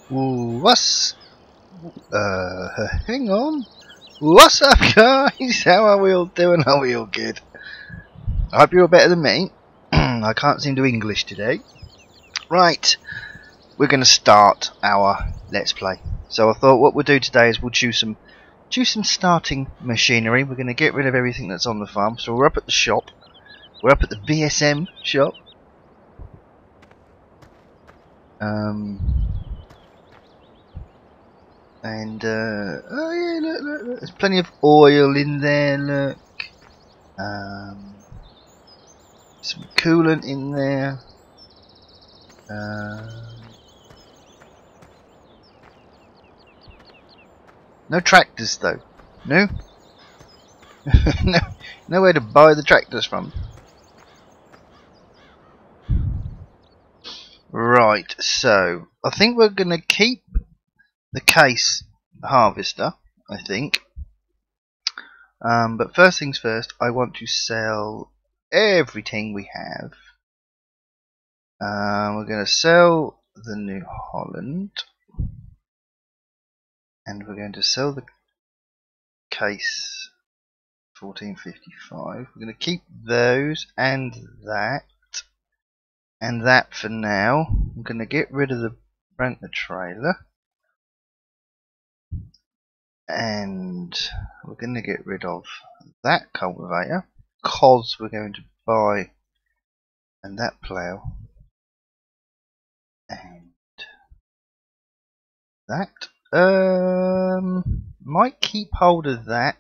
What's hang on. What's up, guys? How are we all doing? Are we all good? I hope you're all better than me. I can't seem to English today. Right, we're going to start our Let's Play. So I thought what we'll do today is we'll choose some starting machinery. We're going to get rid of everything that's on the farm. So we're up at the shop. We're up at the VSM shop. And oh yeah, look, there's plenty of oil in there. Look, some coolant in there. No tractors though. No, no, nowhere to buy the tractors from. Right, so I think we're gonna keep the case harvester. I think. But first things first, I want to sell everything we have. We're going to sell the New Holland, and we're going to sell the case 1455. We're going to keep those and that for now. I'm going to get rid of the Brentner trailer, and we're going to get rid of that cultivator because we're going to buy and that plough and that. Might keep hold of that.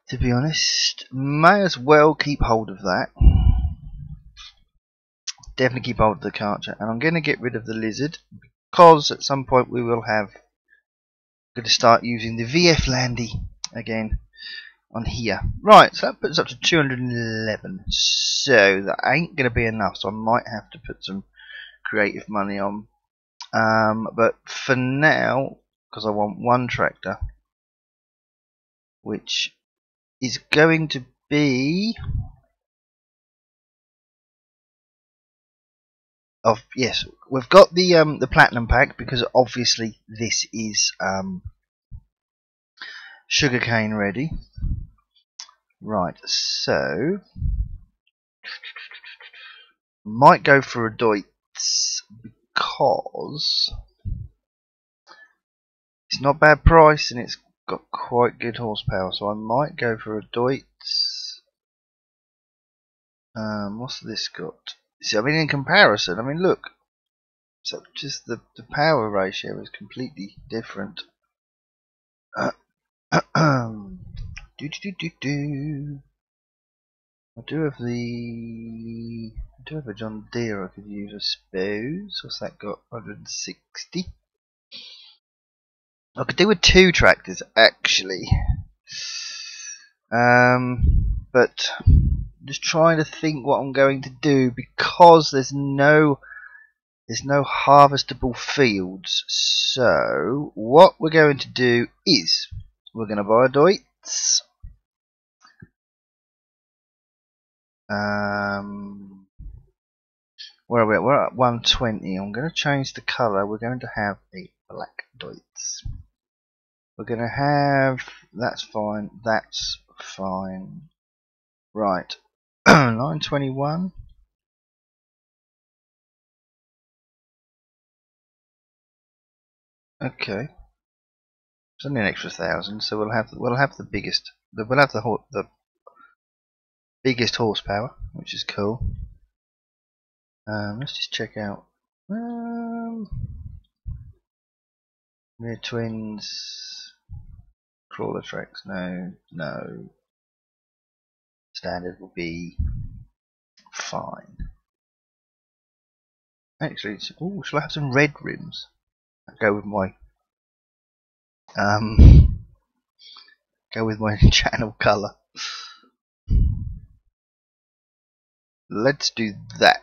To be honest, may as well keep hold of that. Definitely keep hold of the Karcher, and I'm going to get rid of the Lizard because at some point we will have. Going to start using the VF Landy again on here. Right, so that puts us up to 211. So that ain't going to be enough. So I might have to put some creative money on. But for now, because I want one tractor, which is going to be yes, we've got the platinum pack because obviously this is sugarcane ready. Right, so might go for a Deutz because it's not bad price and it's got quite good horsepower, so I might go for a Deutz. What's this got? See, I mean, in comparison, I mean, look, so just the power ratio is completely different. I do have a John Deere I could use, I suppose. What's that got? 160. I could do with 2 tractors actually. But I'm just trying to think what I'm going to do because there's no harvestable fields. So what we're going to do is we're going to buy a Deutz. Where are we at? We're at 120. I'm going to change the colour. We're going to have a black Deutz. We're going to have, that's fine, that's fine. Right, 921. Okay, it's only an extra 1,000, so we'll have the biggest. We'll have the biggest horsepower, which is cool. Let's just check out. Rear twins, crawler tracks. No. Standard will be fine. Actually, shall I have some red rims? I'll go with my channel colour. Let's do that.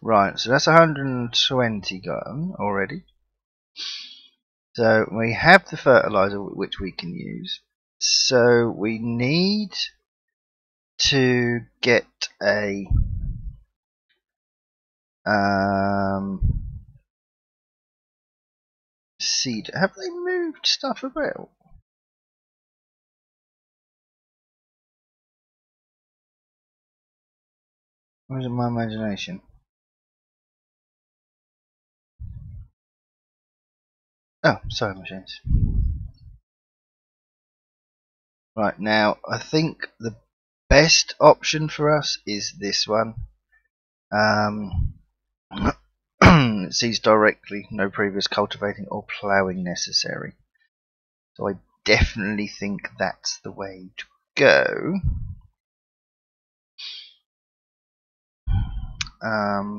Right, so that's 120 gone already. So we have the fertilizer which we can use. So we need to get a seed. Have they moved stuff about? Or is it my imagination? Oh, sorry, machines. Right, now I think the best option for us is this one. It sees directly, no previous cultivating or ploughing necessary. So I definitely think that's the way to go.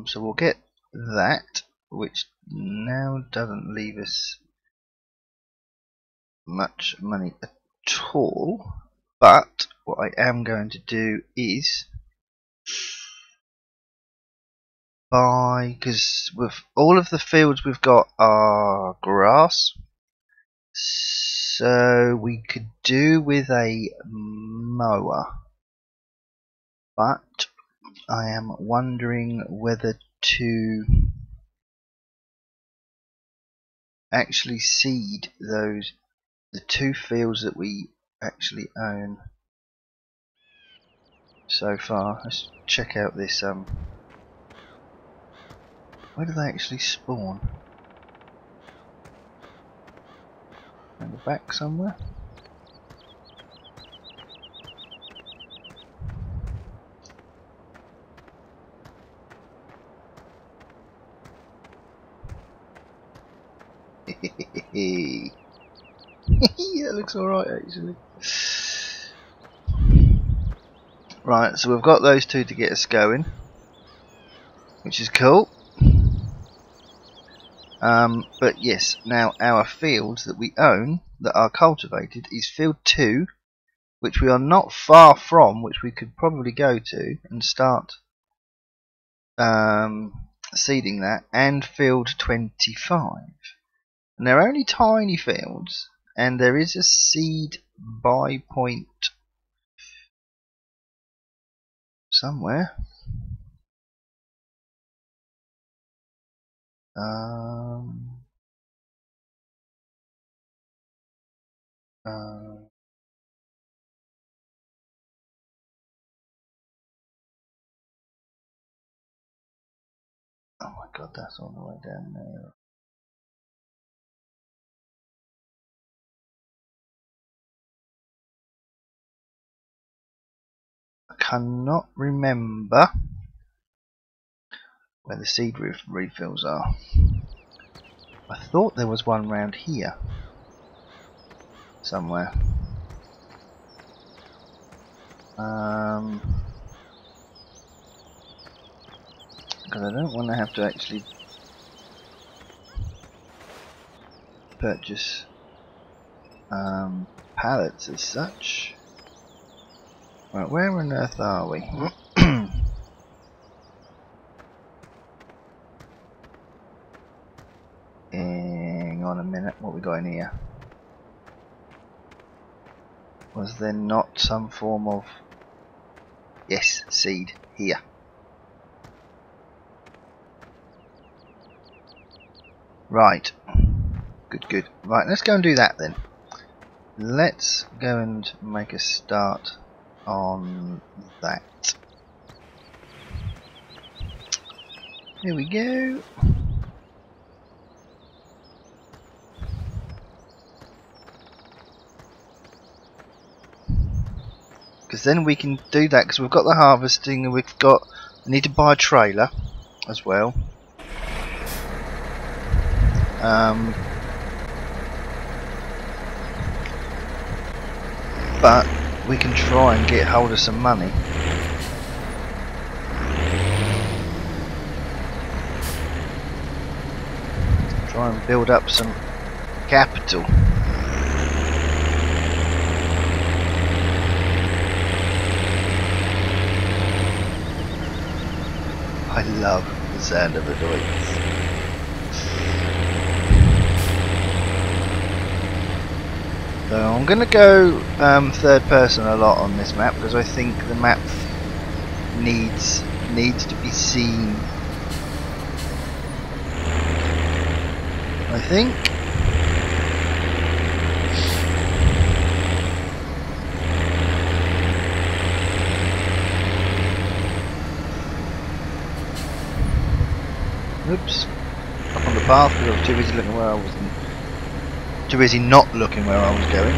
So we'll get that, which now doesn't leave us much money at all. But what I am going to do is buy, because with all of the fields we've got are grass, so we could do with a mower. But I am wondering whether to actually seed the two fields that we actually own so far. Let's check out this. Where do they actually spawn? In the back somewhere? That looks alright actually. Right, so we've got those two to get us going, which is cool. But yes, now our fields that we own that are cultivated is field 2, which we are not far from, which we could probably go to and start seeding that, and field 25. And they're only tiny fields, and there is a seed buy point somewhere. Oh my god, that's all the way down there. I cannot remember where the seed refills are. I thought there was one round here somewhere. Because I don't want to have to actually purchase pallets as such. Right, where on earth are we? Hang on a minute, what we got in here? Was there not some form of... Yes, seed here. Right. Good. Right, let's go and do that then. Let's go and make a start on that. Here we go. Because then we can do that, because we've got the harvesting and we need to buy a trailer as well. But we can try and get hold of some money. Try and build up some capital. I love the sound of the noise. So I'm going to go third person a lot on this map, because I think the map needs to be seen think. Oops. Up on the path because I was too busy looking where I was. Too busy not looking where I was going.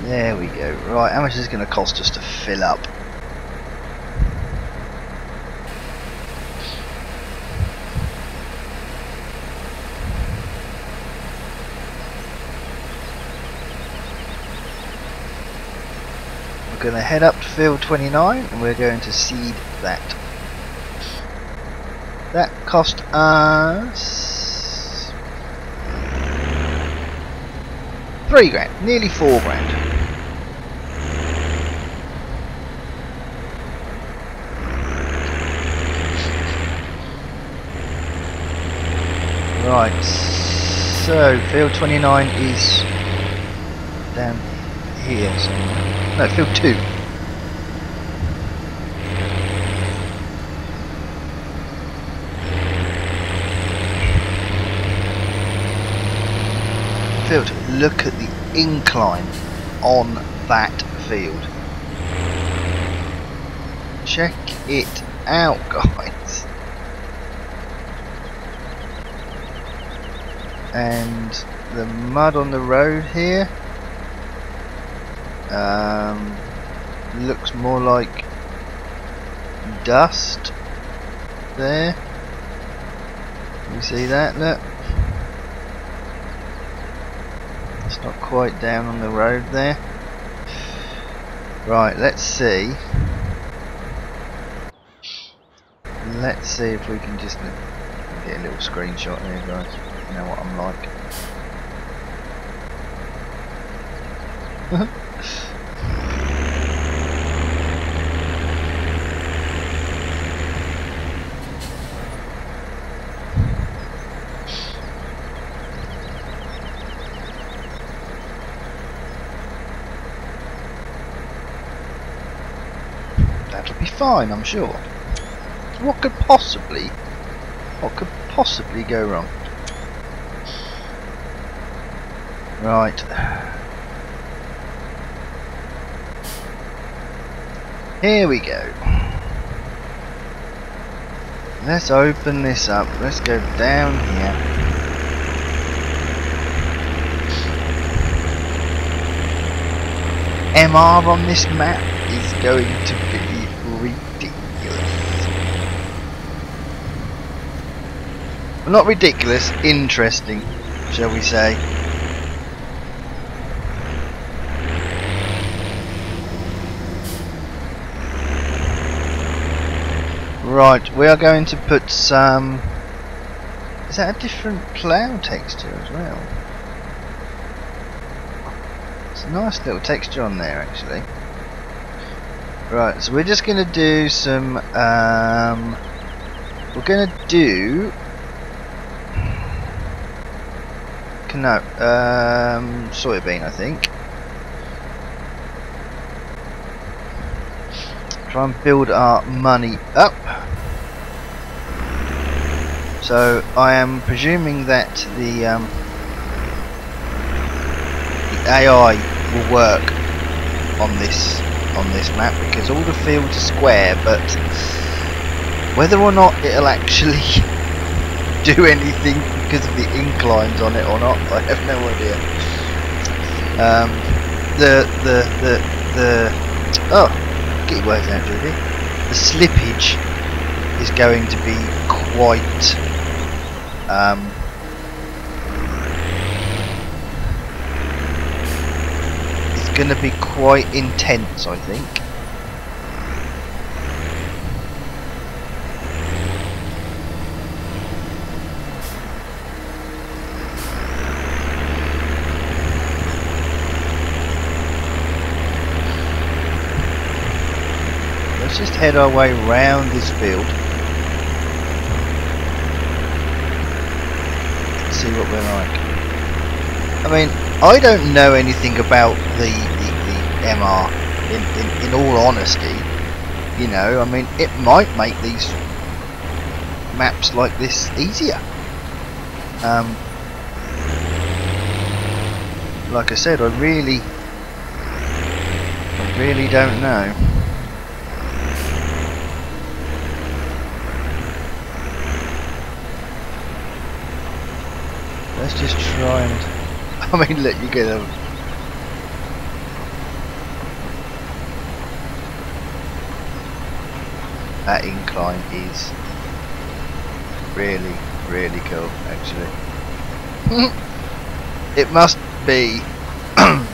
There we go. Right, how much is it going to cost us to fill up? We're going to head up to field 29 and we're going to seed that. That cost us £3 grand, nearly £4 grand. Right, so field 29 is down here somewhere. No, field 2. Field, look at the incline on that field. Check it out, guys. And the mud on the road here looks more like dust there. You see that? Look, it's not quite down on the road there. Right, let's see. Let's see if we can just get a little screenshot here, guys. You know what I'm like. That'll be fine, I'm sure. What could possibly go wrong? Right. Here we go. Let's open this up. Let's go down here. MR on this map is going to be ridiculous. Well, not ridiculous, interesting, shall we say. Right, we are going to put some... Is that a different plough texture as well? It's a nice little texture on there actually. Right, so we're just going to do some... we're going to do... No, soybean I think. Try and build our money up. So I am presuming that the AI will work on this map because all the fields are square, but whether or not it'll actually do anything because of the inclines on it or not, I have no idea. Oh, get your words out, Judy. The slippage is going to be quite it's going to be quite intense, I think. Let's just head our way round this field. See what we're like. I mean, I don't know anything about the MR. In all honesty, you know, I mean, it might make these maps like this easier. Like I said, I really don't know. Let's just try and, I mean, let you get a. That incline is really, really cool, actually. It must be,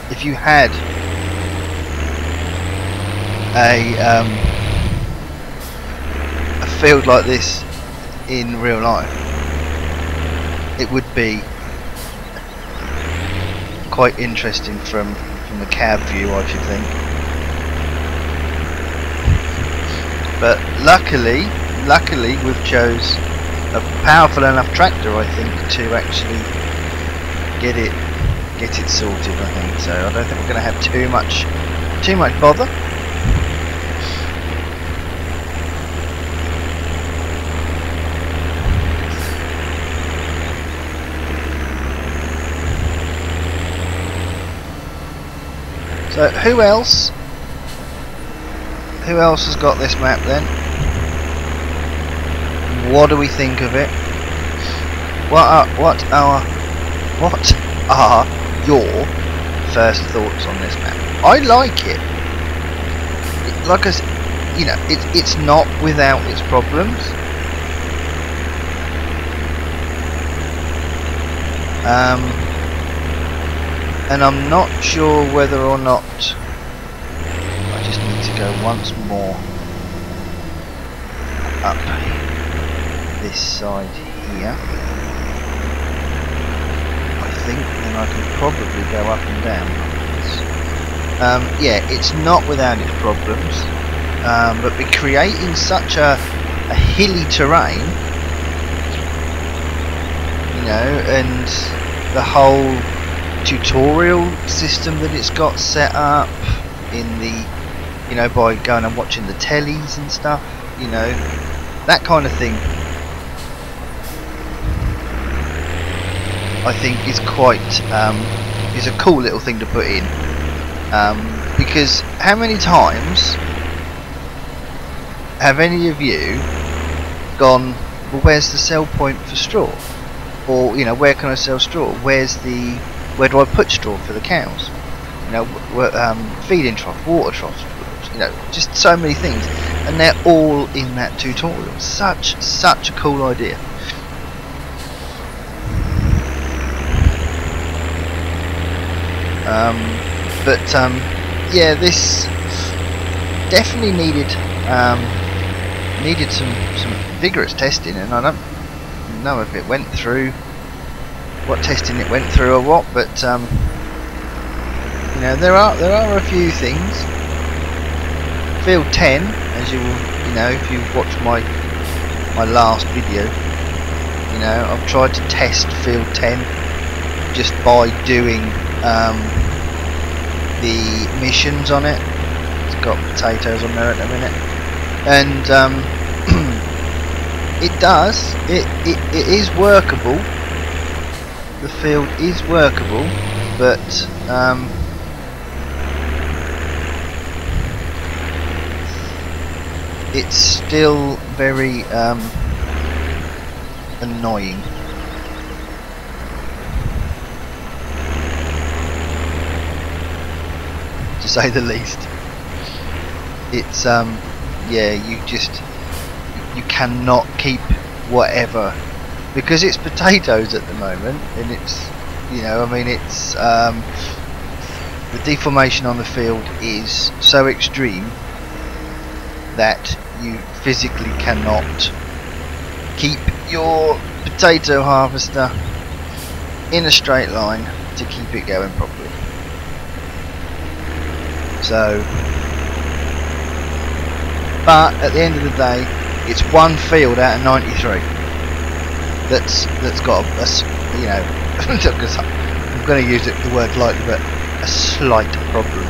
if you had a field like this in real life, it would be quite interesting from the cab view, I should think. But luckily we've chose a powerful enough tractor, I think, to actually get it sorted, I think. So I don't think we're going to have too much bother. So who else has got this map then? What do we think of it? What are your first thoughts on this map? I like it. Like I said, you know, it's not without its problems. And I'm not sure whether or not, I just need to go once more up this side here. I think then I can probably go up and down. Yeah, it's not without its problems, but by creating such a hilly terrain, you know, and the whole tutorial system that it's got set up in the, you know, by going and watching the tellies and stuff, you know, that kind of thing, I think is quite is a cool little thing to put in, because how many times have any of you gone, well, where's the sell point for straw? Or, you know, where can I sell straw? Where do I put straw for the cows? You know, feeding trough, water troughs, you know, just so many things, and they're all in that tutorial. Such a cool idea. Yeah, this definitely needed some vigorous testing, and I don't know if it went through, what testing it went through or what, but you know, there are a few things. Field 10, as you know, if you've watched my last video, you know, I've tried to test Field 10 just by doing the missions on it. It's got potatoes on there at the minute, and it is workable. The field is workable, but it's still very annoying, to say the least. It's yeah, you cannot keep whatever, because it's potatoes at the moment, and it's, you know, I mean, it's the deformation on the field is so extreme that you physically cannot keep your potato harvester in a straight line to keep it going properly. So, but at the end of the day, it's one field out of 93 that's got a, you know, I'm going to use the word lightly, but a slight problem.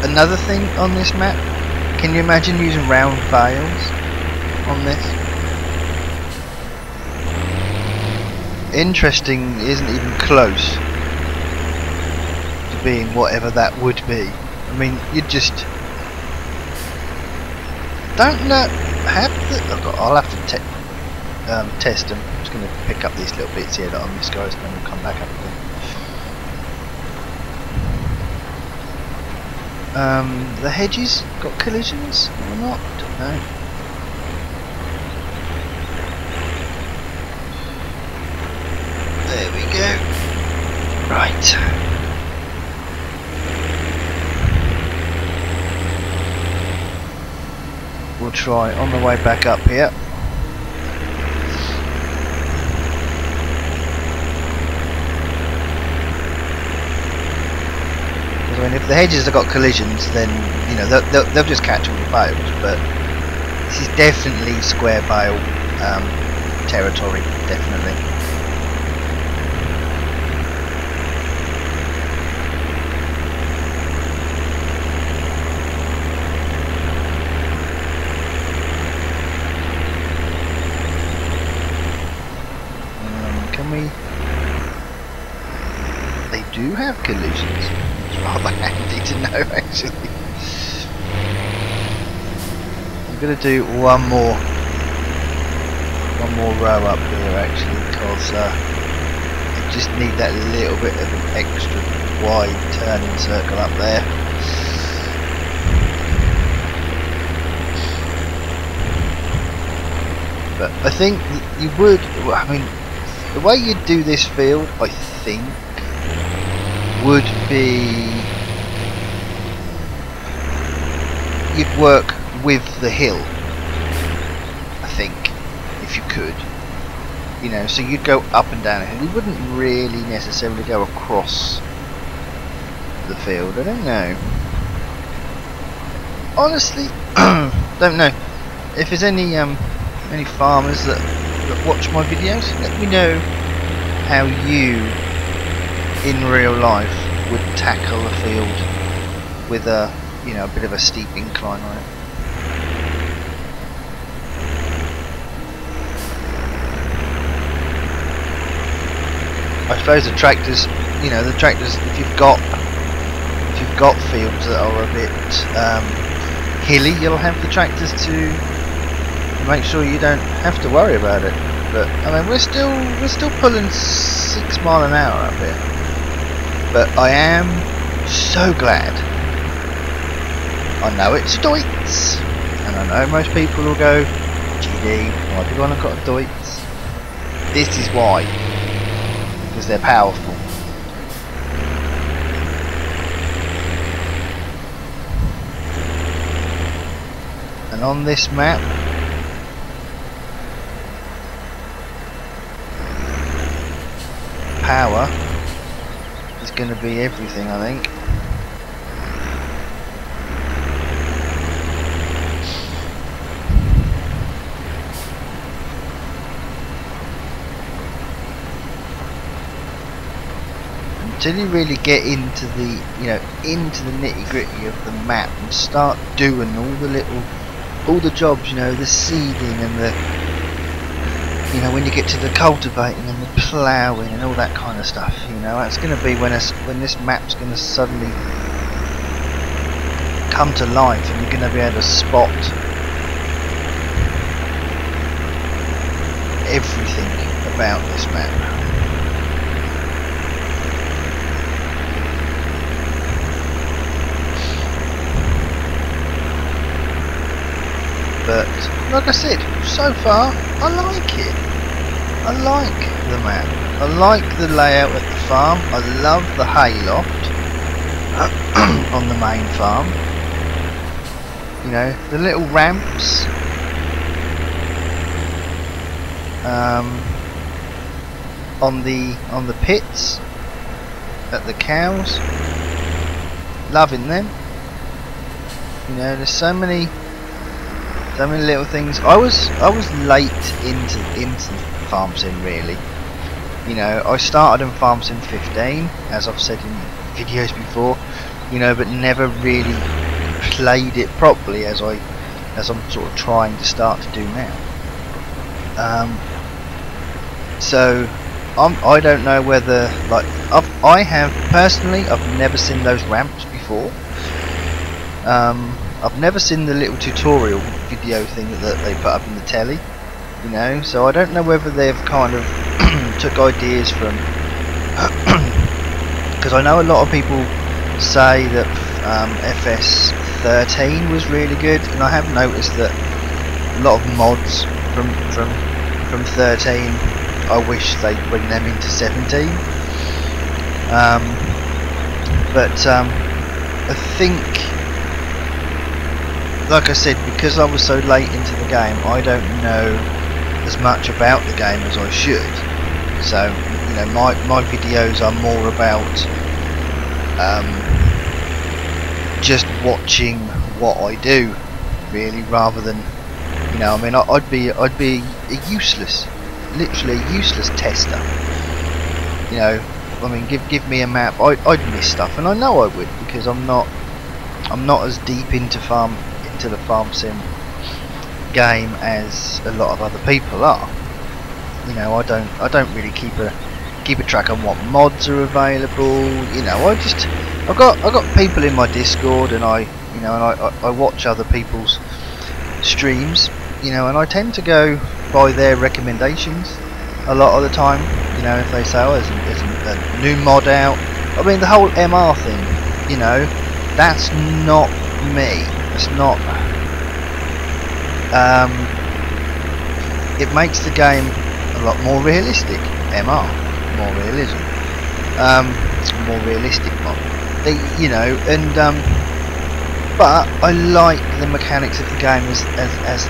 Another thing on this map, can you imagine using round vales on this? Interesting isn't even close to being whatever that would be. I mean, you just don't know. I'll have to test them. I'm just going to pick up these little bits here that I missed, guys, and then we'll come back up again. The hedges got collisions or not? Don't know. There we go. Right. We'll try on the way back up here. I mean, if the hedges have got collisions, then you know they'll just catch all the bales. But this is definitely square bale territory, definitely. Can we? They do have collisions. Rather handy to know, actually. I'm gonna do one more row up here, actually, because I just need that little bit of an extra wide turning circle up there. But I think you would. I mean, the way you'd do this field, I think, would be you'd work with the hill, I think, if you could, you know, so you'd go up and down a hill. You wouldn't really necessarily go across the field. I don't know, honestly. Don't know if there's any farmers that watch my videos. Let me know how you in real life would tackle a field with a, you know, a bit of a steep incline on it. I suppose the tractors, you know, if you've got fields that are a bit hilly, you'll have the tractors to make sure you don't have to worry about it. But I mean, we're still pulling 6 miles an hour up here. But I am so glad. I know it's Deutz, and I know most people will go, GD, why do you want to got a Deutz? This is why, because they're powerful. And on this map, power is going to be everything, I think. Until you really get into the, you know, into the nitty-gritty of the map and start doing all the jobs, you know, the seeding and the, you know, when you get to the cultivating and the ploughing and all that kind of stuff, you know, that's going to be when this map's going to suddenly come to life, and you're going to be able to spot everything about this map. But like I said, so far I like it. I like the map. I like the layout at the farm. I love the hayloft on the main farm. You know, the little ramps. On the pits at the cows. Loving them. You know, there's so many So many little things. I was late into Farm Sim really. You know, I started in Farm Sim 15, as I've said in videos before. You know, but never really played it properly as I'm sort of trying to start to do now. So I don't know whether, like, I have personally, I've never seen those ramps before. I've never seen the little tutorial video thing that they put up in the telly, you know, so I don't know whether they've kind of took ideas from, because I know a lot of people say that FS13 was really good, and I have noticed that a lot of mods from 13, I wish they'd bring them into 17. But I think, like I said, because I was so late into the game, I don't know as much about the game as I should. So, you know, my videos are more about just watching what I do, really, rather than, you know, I mean, I'd be a useless, literally a useless tester. You know, I mean, give me a map, I'd miss stuff, and I know I would, because I'm not as deep into the Farm Sim game as a lot of other people are. You know, I don't really keep a track on what mods are available. You know, I've got people in my Discord, and I watch other people's streams. You know, and I tend to go by their recommendations a lot of the time. You know, if they say, oh, there's a new mod out. I mean, the whole MR thing. You know, that's not me. It's not. It makes the game a lot more realistic. MR, more realism, more realistic mod. You know, and but I like the mechanics of the game as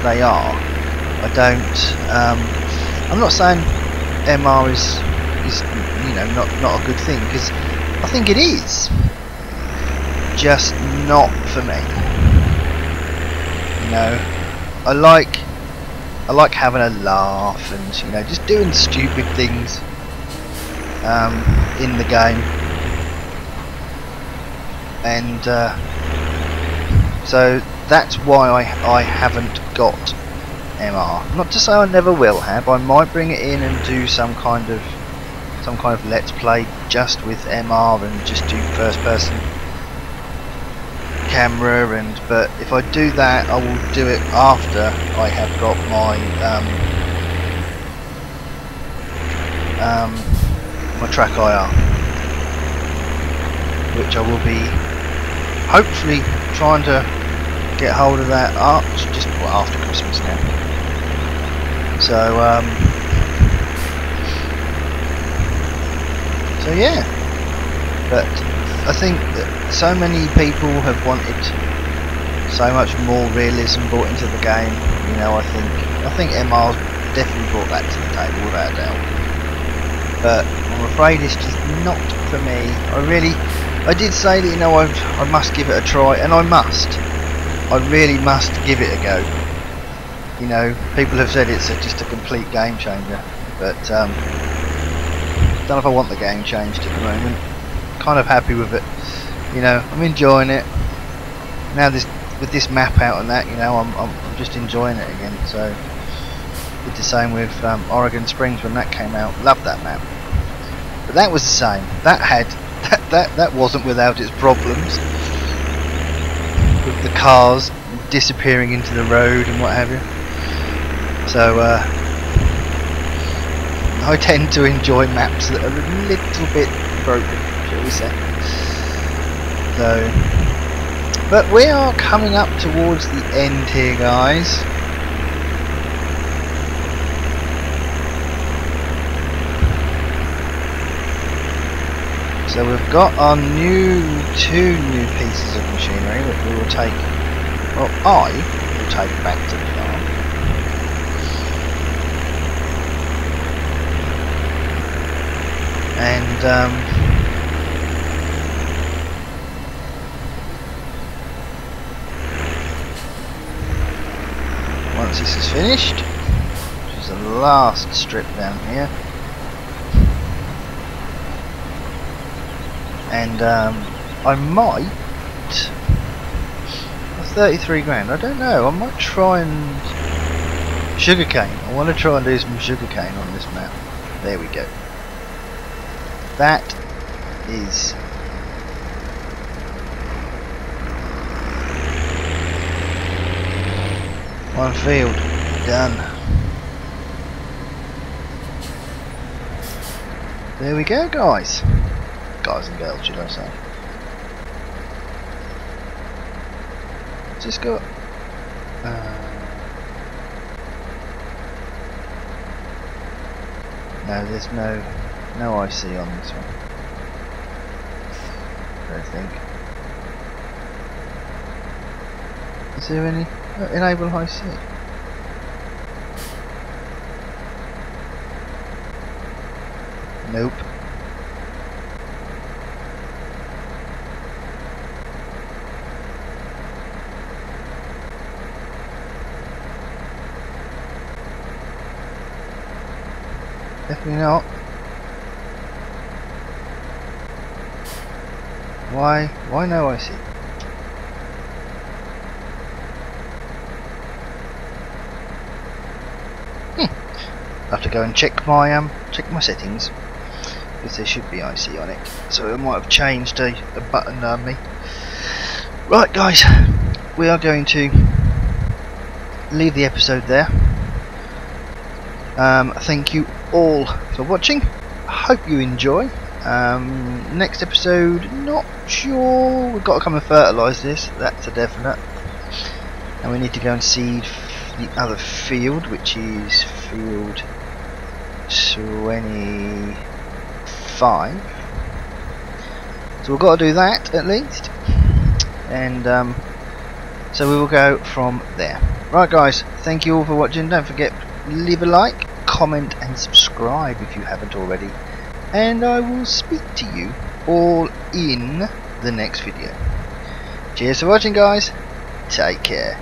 they are. I don't. I'm not saying MR is you know not a good thing, because I think it is. Just not for me. You know, I like having a laugh and, you know, just doing stupid things in the game, and so that's why I haven't got MR. Not to say I never will have. I might bring it in and do some kind of let's play just with MR and just do first person camera, but if I do that, I will do it after I have got my my track IR, which I will be hopefully trying to get hold of that just after Christmas now. So yeah, but I think that so many people have wanted so much more realism brought into the game. You know, I think MR's definitely brought that to the table without a doubt. But I'm afraid it's just not for me. I did say that, you know, I must give it a try, and I really must give it a go. You know, people have said it's just a complete game changer, but don't know if I want the game changed at the moment. Kind of happy with it, you know. I'm enjoying it now. With this map out and that, you know, I'm just enjoying it again. So did the same with Oregon Springs when that came out. Loved that map, but that was the same. That wasn't without its problems, with the cars disappearing into the road and what have you. So I tend to enjoy maps that are a little bit broken, shall we say. So, but we are coming up towards the end here, guys. So we've got our two new pieces of machinery that we will take, well, I will take back to the farm. And once this is finished, which is the last strip down here, and I might 33 grand. I don't know. I might try and sugarcane. I want to try and do some sugarcane on this map. There we go. That is one field done. There we go, guys. Guys and girls, should I say? Just go. No, there's no IC on this one. I don't think. Is there any enable IC? Nope. Definitely not. Why no IC? I'll have to go and check my settings, because there should be IC on it. So it might have changed a button on me. Right, guys, we are going to leave the episode there. Thank you all for watching. Hope you enjoy. Next episode, not sure. We've got to come and fertilise this. That's a definite. And we need to go and seed the other field, which is field 25. So we've got to do that at least. And so we will go from there. Right, guys, thank you all for watching. Don't forget, leave a like, comment and subscribe if you haven't already, and I will speak to you all in the next video. Cheers for watching, guys. Take care.